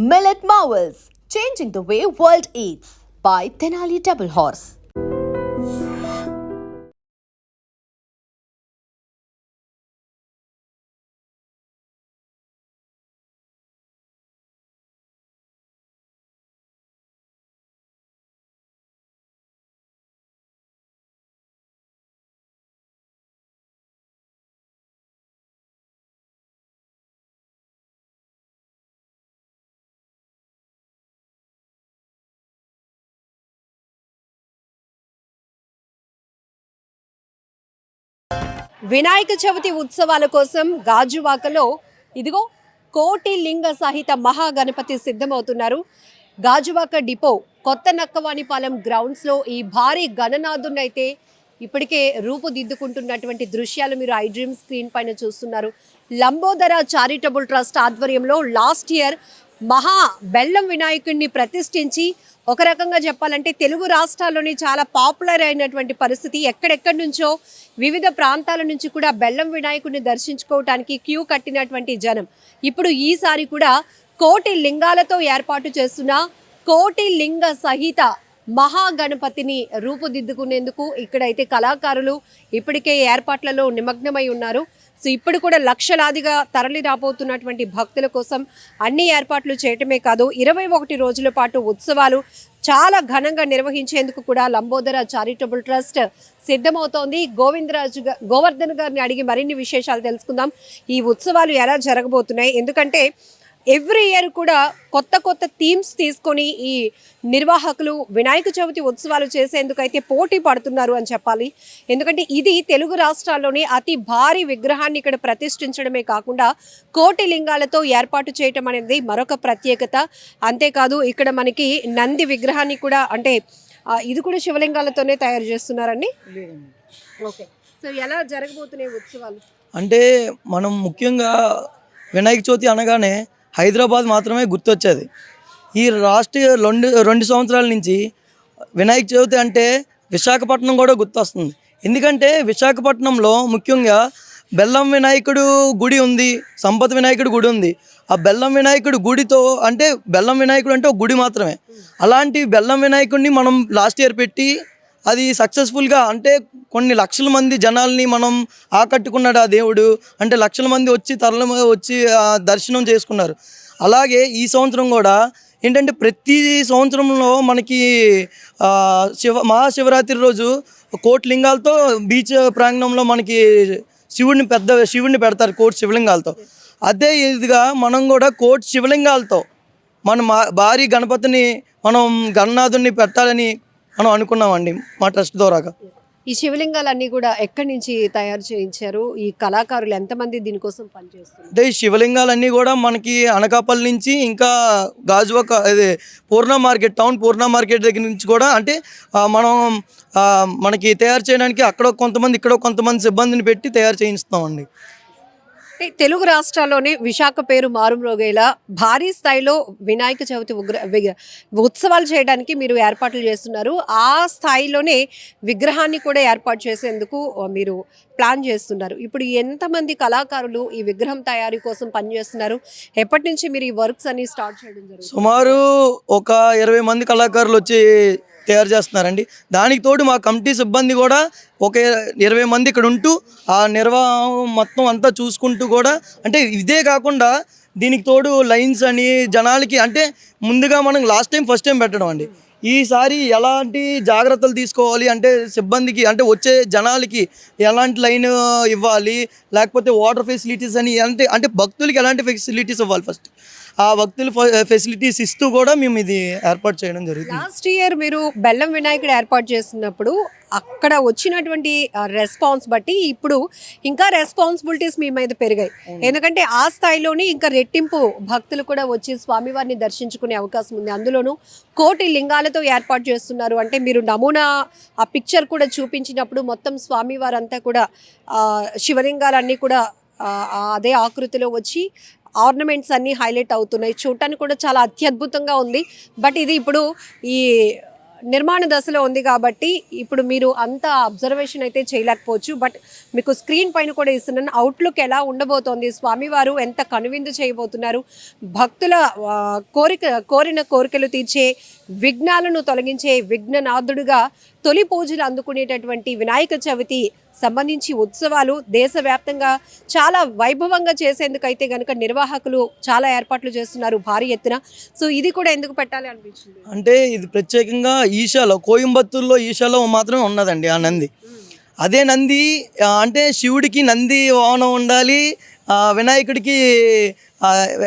Millet Marvels, changing the way world eats by Tenali Double Horse. Vinayaka Chavithi ఉత్సవాల కోసం గాజువాకలో ఇదిగో కోటి లింగ సహిత మహాగణపతి సిద్ధమవుతున్నారు. గాజువాక డిపో కొత్త నక్కవాణిపాలెం గ్రౌండ్స్లో ఈ భారీ గణనాథునైతే ఇప్పటికే రూపుదిద్దుకుంటున్నటువంటి దృశ్యాలు మీరు ఐ డ్రీమ్ స్క్రీన్ పైన చూస్తున్నారు. లంబోదర చారిటబుల్ ట్రస్ట్ ఆధ్వర్యంలో లాస్ట్ ఇయర్ మహా బెల్లం వినాయకుడిని ప్రతిష్ఠించి ఒక రకంగా చెప్పాలంటే తెలుగు రాష్ట్రాల్లోని చాలా పాపులర్ అయినటువంటి పరిస్థితి. ఎక్కడెక్కడి నుంచో వివిధ ప్రాంతాల నుంచి కూడా బెల్లం వినాయకుడిని దర్శించుకోవటానికి క్యూ కట్టినటువంటి జనం ఇప్పుడు ఈసారి కూడా కోటి లింగాలతో ఏర్పాటు చేస్తున్న కోటి లింగ సహిత మహాగణపతిని రూపుదిద్దుకునేందుకు ఇక్కడైతే కళాకారులు ఇప్పటికే ఏర్పాట్లలో నిమగ్నమై ఉన్నారు. సో ఇప్పుడు కూడా లక్షలాదిగా తరలి రాబోతున్నటువంటి భక్తుల కోసం అన్ని ఏర్పాట్లు చేయటమే కాదు 21 రోజుల పాటు ఉత్సవాలు చాలా ఘనంగా నిర్వహించేందుకు కూడా లంబోదర చారిటబుల్ ట్రస్ట్ సిద్ధమవుతోంది. గోవర్ధన్ గారిని అడిగి మరిన్ని విశేషాలు తెలుసుకుందాం. ఈ ఉత్సవాలు ఎలా జరగబోతున్నాయి, ఎందుకంటే ఎవ్రీ ఇయర్ కూడా కొత్త కొత్త థీమ్స్ తీసుకొని ఈ నిర్వాహకులు వినాయక చవితి ఉత్సవాలు చేసేందుకు అయితే పోటీ పడుతున్నారు అని చెప్పాలి. ఎందుకంటే ఇది తెలుగు రాష్ట్రాల్లోనే అతి భారీ విగ్రహాన్ని ఇక్కడ ప్రతిష్ఠించడమే కాకుండా కోటి లింగాలతో ఏర్పాటు చేయటం అనేది మరొక ప్రత్యేకత. అంతేకాదు ఇక్కడ మనకి నంది విగ్రహాన్ని కూడా అంటే ఇది కూడా శివలింగాలతోనే తయారు చేస్తున్నారండి. ఓకే, సో ఎలా జరగబోతున్నాయి ఉత్సవాలు అంటే మనం ముఖ్యంగా వినాయక చవితి అనగానే హైదరాబాద్ మాత్రమే గుర్తొచ్చేది. ఈ రాష్ట్రీయ రెండు సంవత్సరాల నుంచి వినాయక చవితి అంటే విశాఖపట్నం కూడా గుర్తొస్తుంది. ఎందుకంటే విశాఖపట్నంలో ముఖ్యంగా బెల్లం వినాయకుడు గుడి ఉంది, సంపత్ వినాయకుడు గుడి ఉంది. ఆ బెల్లం వినాయకుడు గుడితో అంటే బెల్లం వినాయకుడు అంటే ఒక గుడి మాత్రమే. అలాంటి బెల్లం వినాయకుడిని మనం లాస్ట్ ఇయర్ పెట్టి అది సక్సెస్ఫుల్గా అంటే కొన్ని లక్షల మంది జనాల్ని మనం ఆకట్టుకున్నాడు ఆ దేవుడు. అంటే లక్షల మంది వచ్చి వచ్చి దర్శనం చేసుకున్నారు. అలాగే ఈ సంవత్సరం కూడా ఏంటంటే ప్రతి సంవత్సరంలో మనకి మహాశివరాత్రి రోజు కోటి లింగాలతో బీచ్ ప్రాంగణంలో మనకి శివుడిని పెడతారు కోటి శివలింగాలతో. అదే ఇదిగా మనం కూడా కోటి శివలింగాలతో మన భారీ గణపతిని మనం గణనాథుని పెట్టాలని మనం అనుకున్నామండి మా ట్రస్ట్ ద్వారాగా. ఈ శివలింగాలన్నీ కూడా ఎక్కడి నుంచి తయారు చేయించారు? ఈ కళాకారులు ఎంతమంది దీనికోసం పనిచేస్తారు? అంటే ఈ శివలింగాలన్నీ కూడా మనకి అనకాపల్లి నుంచి ఇంకా గాజువాక అదే పూర్ణ మార్కెట్ టౌన్ పూర్ణ మార్కెట్ దగ్గర నుంచి కూడా అంటే మనం మనకి తయారు చేయడానికి అక్కడ కొంతమంది ఇక్కడ కొంతమంది సిబ్బందిని పెట్టి తయారు చేయిస్తామండి. తెలుగు రాష్ట్రాల్లోనే విశాఖ పేరు మారుమ్రోగేలా భారీ స్థాయిలో వినాయక చవితి ఉత్సవాలు చేయడానికి మీరు ఏర్పాట్లు చేస్తున్నారు. ఆ స్థాయిలోనే విగ్రహాన్ని కూడా ఏర్పాటు చేసేందుకు మీరు ప్లాన్ చేస్తున్నారు. ఇప్పుడు ఎంతమంది కళాకారులు ఈ విగ్రహం తయారీ కోసం పనిచేస్తున్నారు? ఎప్పటి నుంచి మీరు ఈ వర్క్స్ అన్ని స్టార్ట్ చేయడం జరుగుతుంది? సుమారు ఒక 20 మంది కళాకారులు వచ్చి తయారు చేస్తున్నారండి. దానికి తోడు మా కమిటీ సిబ్బంది కూడా ఒక 20 మంది ఇక్కడ ఉంటూ ఆ నిర్వాహం మొత్తం అంతా చూసుకుంటూ కూడా అంటే ఇదే కాకుండా దీనికి తోడు లైన్స్ అని జనాలకి అంటే ముందుగా మనం ఫస్ట్ టైం పెట్టడం అండి. ఈసారి ఎలాంటి జాగ్రత్తలు తీసుకోవాలి అంటే సిబ్బందికి అంటే వచ్చే జనాలకి ఎలాంటి లైన్ ఇవ్వాలి, లేకపోతే వాటర్ ఫెసిలిటీస్ అని అంటే భక్తులకి ఎలాంటి ఫెసిలిటీస్ ఇవ్వాలి, ఫస్ట్ ఆ భక్తులు ఫెసిలిటీస్ ఇస్తూ కూడా మేము ఇది ఏర్పాటు చేయడం జరుగుతుంది. లాస్ట్ ఇయర్ మీరు బెల్లం వినాయకుడు ఏర్పాటు చేస్తున్నప్పుడు అక్కడ వచ్చినటువంటి రెస్పాన్స్ బట్టి ఇప్పుడు ఇంకా రెస్పాన్సిబిలిటీస్ మీ మీద పెరిగాయి. ఎందుకంటే ఆ స్థాయిలోనే ఇంకా రెట్టింపు భక్తులు కూడా వచ్చి స్వామివారిని దర్శించుకునే అవకాశం ఉంది. అందులోనూ కోటి లింగాలతో ఏర్పాటు చేస్తున్నారు అంటే మీరు నమూనా ఆ పిక్చర్ కూడా చూపించినప్పుడు మొత్తం స్వామివారంతా కూడా శివలింగాలన్నీ కూడా అదే ఆకృతిలో వచ్చి ఆర్నమెంట్స్ అన్నీ హైలైట్ అవుతున్నాయి. చూడటానికి కూడా చాలా అత్యద్భుతంగా ఉంది. బట్ ఇది ఇప్పుడు ఈ నిర్మాణ దశలో ఉంది కాబట్టి ఇప్పుడు మీరు అంత అబ్జర్వేషన్ అయితే చేయలేకపోవచ్చు. బట్ మీకు స్క్రీన్ పైన కూడా ఇస్తున్నాను. అవుట్లుక్ ఎలా ఉండబోతోంది, స్వామివారు ఎంత కనువిందు చేయబోతున్నారు, భక్తుల కోరిన కోరికలు తీర్చే, విఘ్నాలను తొలగించే విఘ్ననాథుడుగా తొలి పూజలు అందుకునేటటువంటి వినాయక చవితి సంబంధించి ఉత్సవాలు దేశవ్యాప్తంగా చాలా వైభవంగా చేసేందుకైతే గనుక నిర్వాహకులు చాలా ఏర్పాట్లు చేస్తున్నారు భారీ ఎత్తున. సో ఇది కూడా ఎందుకు పెట్టాలి అనిపించింది? అంటే ఇది ప్రత్యేకంగా ఈషాలో, కోయంబత్తూరులో ఈషాలో మాత్రమే ఉన్నదండి ఆ నంది. అదే నంది అంటే శివుడికి నంది వాహనం ఉండాలి, వినాయకుడికి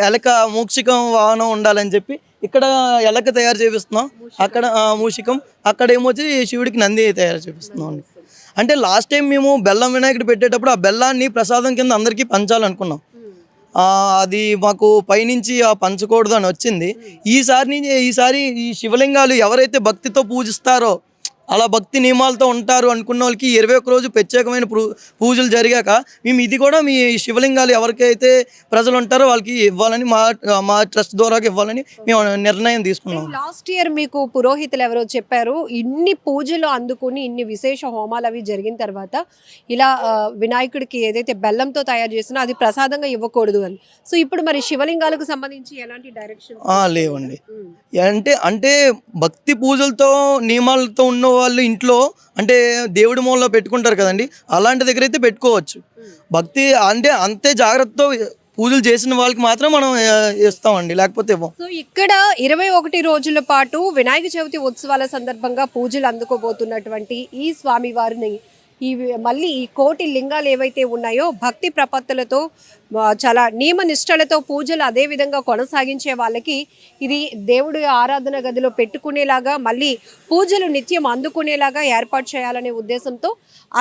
ఎలక మూషికం వాహనం ఉండాలని చెప్పి ఇక్కడ ఎలక తయారు చేపిస్తున్నాం, అక్కడ మూషికం, అక్కడ ఏమొచ్చి శివుడికి నంది తయారు చేపిస్తున్నాం అండి. అంటే లాస్ట్ టైం మేము బెల్లం వినాయకుడు పెట్టేటప్పుడు ఆ బెల్లాన్ని ప్రసాదం కింద అందరికీ పంచాలనుకున్నాం. అది మాకు పైనుంచి పంచకూడదు అని వచ్చింది. ఈసారి ఈ శివలింగాలు ఎవరైతే భక్తితో పూజిస్తారో, అలా భక్తి నియమాలతో ఉంటారు అనుకున్న వాళ్ళకి 21 రోజు ప్రత్యేకమైన పూజలు జరిగాక మేము ఇది కూడా మీ శివలింగాలు ఎవరికైతే ప్రజలు ఉంటారో వాళ్ళకి ఇవ్వాలని మా ట్రస్ట్ ద్వారా ఇవ్వాలని మేము నిర్ణయం తీసుకున్నాం. లాస్ట్ ఇయర్ మీకు పురోహితులు ఎవరో చెప్పారు, ఇన్ని పూజలు అందుకుని ఇన్ని విశేష హోమాలు అవి జరిగిన తర్వాత ఇలా వినాయకుడికి ఏదైతే బెల్లంతో తయారు చేసినా అది ప్రసాదంగా ఇవ్వకూడదు అని. సో ఇప్పుడు మరి శివలింగాలకు సంబంధించి ఎలాంటి డైరెక్షన్ లేవండి. అంటే భక్తి పూజలతో నియమాలతో ఉన్న వాళ్ళు ఇంట్లో అంటే దేవుడి మూలలో పెట్టుకుంటారు కదండి, అలాంటి దగ్గర అయితే పెట్టుకోవచ్చు. భక్తి అంటే అంతే జాగ్రత్తతో పూజలు చేసిన వాళ్ళకి మాత్రం మనం ఇస్తామండి, లేకపోతే ఇవ్వం. సో ఇక్కడ 21 రోజుల పాటు వినాయక చవితి ఉత్సవాల సందర్భంగా పూజలు అందుకోబోతున్నటువంటి ఈ స్వామివారిని మళ్ళీ ఈ కోటి లింగాలు ఏవైతే ఉన్నాయో భక్తి ప్రపత్తులతో చాలా నియమ నిష్టలతో పూజలు అదే విధంగా కొనసాగించే వాళ్ళకి ఇది దేవుడి ఆరాధన గదిలో పెట్టుకునేలాగా, మళ్ళీ పూజలు నిత్యం అందుకునేలాగా ఏర్పాటు చేయాలనే ఉద్దేశంతో,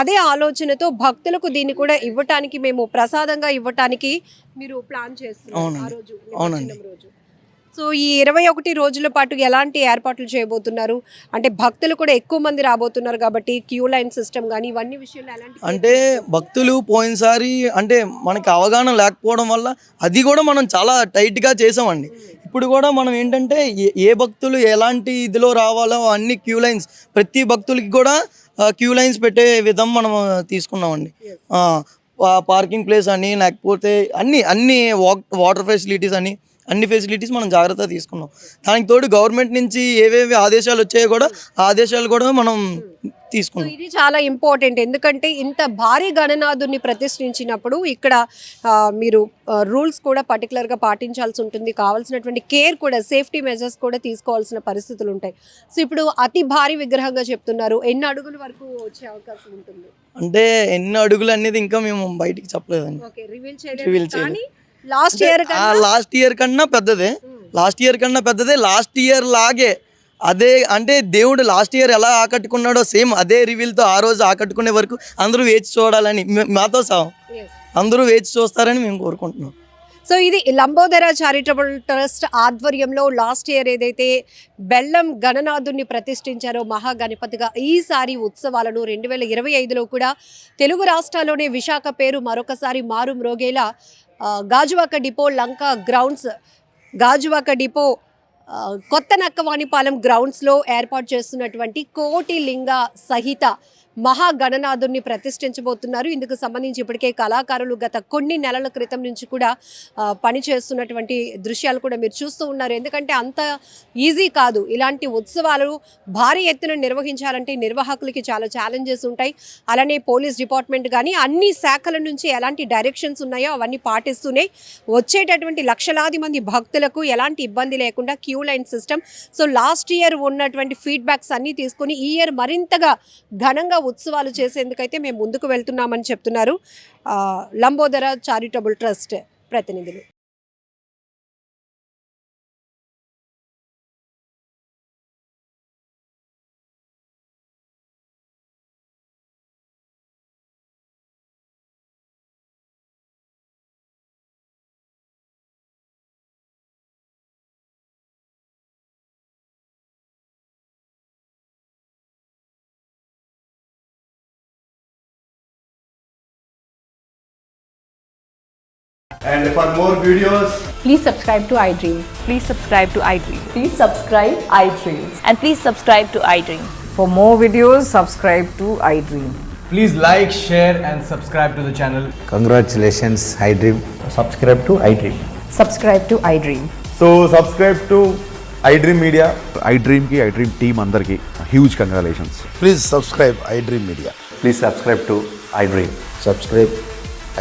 అదే ఆలోచనతో భక్తులకు దీన్ని కూడా ఇవ్వటానికి, మేము ప్రసాదంగా ఇవ్వటానికి మీరు ప్లాన్ చేస్తున్నారు ఆ రోజు. అవునండి. సో ఈ 21 రోజుల పాటు ఎలాంటి ఏర్పాట్లు చేయబోతున్నారు? అంటే భక్తులు కూడా ఎక్కువ మంది రాబోతున్నారు కాబట్టి క్యూ లైన్ సిస్టమ్ కానీ ఇవన్నీ విషయాలు ఎలాంటి? అంటే భక్తులు పోయినసారి అంటే మనకి అవగాహన లేకపోవడం వల్ల అది కూడా మనం చాలా టైట్గా చేసామండి. ఇప్పుడు కూడా మనం ఏంటంటే ఏ భక్తులు ఎలాంటి ఇదిలో రావాలో అన్ని క్యూ లైన్స్, ప్రతి భక్తులకి కూడా క్యూ లైన్స్ పెట్టే విధం మనం తీసుకున్నామండి. పార్కింగ్ ప్లేస్ అని, లేకపోతే అన్ని వాటర్ ఫెసిలిటీస్ అని, అన్ని ఫెసిలిటీస్ మనం జాగ్రత్తగా తీసుకున్నాం. దానికి తోడు గవర్నమెంట్ నుంచి ఏవేవి ఆదేశాలు వచ్చాయో కూడా ఆ ఆదేశాలు కూడా మనం తీసుకున్నాం. ఇది చాలా ఇంపార్టెంట్, ఎందుకంటే ఇంత భారీ గణనాథుని ప్రతిష్ఠించినప్పుడు ఇక్కడ మీరు రూల్స్ కూడా పర్టికులర్గా పాటించాల్సి ఉంటుంది, కావాల్సినటువంటి కేర్ కూడా, సేఫ్టీ మెజర్స్ కూడా తీసుకోవాల్సిన పరిస్థితులు ఉంటాయి. సో ఇప్పుడు అతి భారీ విగ్రహంగా చెప్తున్నారు, ఎన్ని అడుగుల వరకు వచ్చే అవకాశం ఉంటుంది? అంటే ఎన్ని అడుగులు అనేది ఇంకా మేము బయటికి చెప్పలేదండి, రివీల్ చేయలేదు. లాస్ట్ ఇయర్ కన్నా పెద్దదే, లాస్ట్ ఇయర్ లాగే అదే. అంటే దేవుడు లాస్ట్ ఇయర్ ఎలా ఆకట్టుకున్నాడో సేమ్ అదే రివీల్తో ఆ రోజు ఆకట్టుకునే వరకు అందరూ వేచి చూడాలని, మాతో సహా అందరూ వేచి చూస్తారని మేము కోరుకుంటున్నాం. సో ఇది లంబోదర చారిటబుల్ ట్రస్ట్ ఆధ్వర్యంలో లాస్ట్ ఇయర్ ఏదైతే బెల్లం గణనాథుని ప్రతిష్ఠించారో మహాగణపతిగా, ఈసారి ఉత్సవాలను 2025లో కూడా తెలుగు రాష్ట్రాల్లోనే విశాఖ పేరు మరొకసారి మారు మ్రోగేలా గాజువాక డిపో లంక గ్రౌండ్స్, గాజువాక డిపో కొత్త నక్కవాణిపాలెం గ్రౌండ్స్లో ఏర్పాటు చేస్తున్నటువంటి కోటి లింగ సహిత మహాగణనాథుని ప్రతిష్ఠించబోతున్నారు. ఇందుకు సంబంధించి ఇప్పటికే కళాకారులు గత కొన్ని నెలల క్రితం నుంచి కూడా పనిచేస్తున్నటువంటి దృశ్యాలు కూడా మీరు చూస్తూ ఉన్నారు. ఎందుకంటే అంత ఈజీ కాదు, ఇలాంటి ఉత్సవాలు భారీ ఎత్తున నిర్వహించాలంటే నిర్వాహకులకి చాలా ఛాలెంజెస్ ఉంటాయి. అలానే పోలీస్ డిపార్ట్మెంట్ కానీ అన్ని శాఖల నుంచి ఎలాంటి డైరెక్షన్స్ ఉన్నాయో అవన్నీ పాటిస్తూనే వచ్చేటటువంటి లక్షలాది మంది భక్తులకు ఎలాంటి ఇబ్బంది లేకుండా queue line system. So last year ఉన్నటువంటి ఫీడ్బ్యాక్స్ అన్నీ తీసుకుని ఈ ఇయర్ మరింతగా ఘనంగా ఉత్సవాలు చేసేందుకైతే మేము ముందుకు వెళ్తున్నామని చెప్తున్నారు లంబోదర చారిటబుల్ ట్రస్ట్ ప్రతినిధులు. And for more videos, Please subscribe to iDream. Please subscribe to iDream. Please subscribe iDreams. And please subscribe to iDream. For more videos, subscribe to iDream. Please like, share and subscribe to the channel. Congratulations, iDream. Subscribe to iDream. Subscribe to iDream. so subscribe to iDream Media. iDream की iDream team अंदर की huge congratulations. Please subscribe iDream Media. Please subscribe to iDream. Subscribe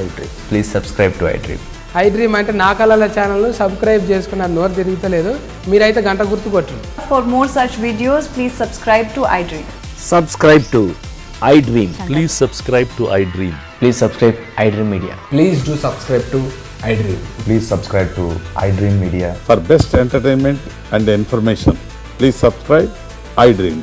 iDream. Please subscribe to iDream. iDream అంటే నా కళల channel subscribe చేసుకున్న నోరు తిరుగుతలేదు మీరైతే గంట గుర్తు కొట్టండి. For more such videos, please subscribe to iDream. Subscribe to iDream. Please subscribe to iDream. Please subscribe iDream Media. Please do subscribe to iDream. Please subscribe to iDream Media. For best entertainment and information, please subscribe iDream.